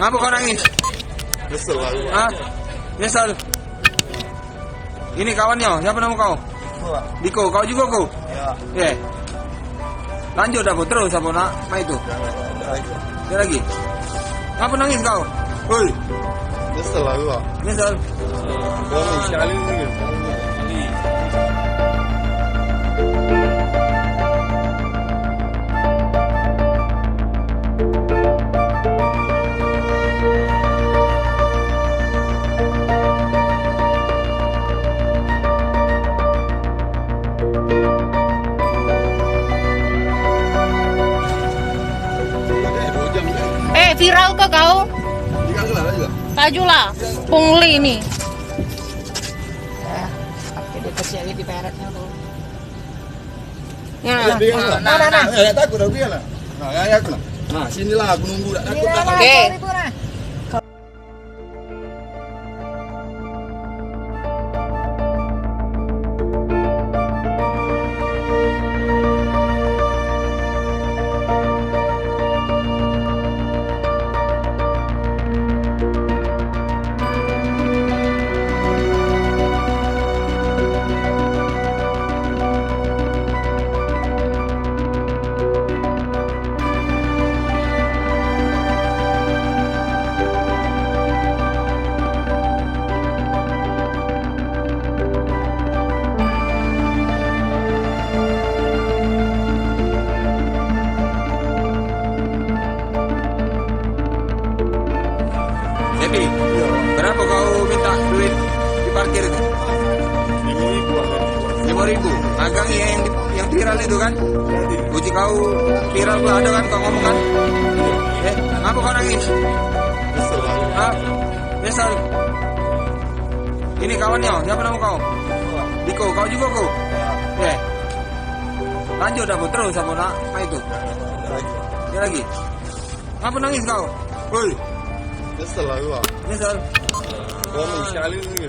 Ngapa kau nangis? Nyesel aku. Hah? Nyesel? Ini kawannya, siapa nama kau? Pak. Diko, kau juga kau? Ya. Ya. Lanjut dapur terus apa nak? Main itu. Dia lagi. Ngapa nangis kau? Woi, Nyesel aku, Pak. nyesel. Bohong sekali ini. Viral ke kau? Tajulah, pungli ini. Oke, dia kecil di peretnya tuh. Ya, Ya, takut aku ya lah. Nah, ya aku lah. Nah, sinilah aku nunggu. Oke. Depi, berapa kau minta duit di parkir itu? 5.000. Magang yang viral itu kan? Uji kau viral pula ada kan kau ngomong kan? Ngapa kau nangis? Nyesel aku. Hah? Nyesel? Ini kawannya, siapa nama kau? Diko, kau juga kau? Ya. Lanjut dapur terus apa nak? Main itu. Dia lagi. Ngapa nangis kau? Woi, Nyesel aku, Pak. nyesel. Bohong sekali ini.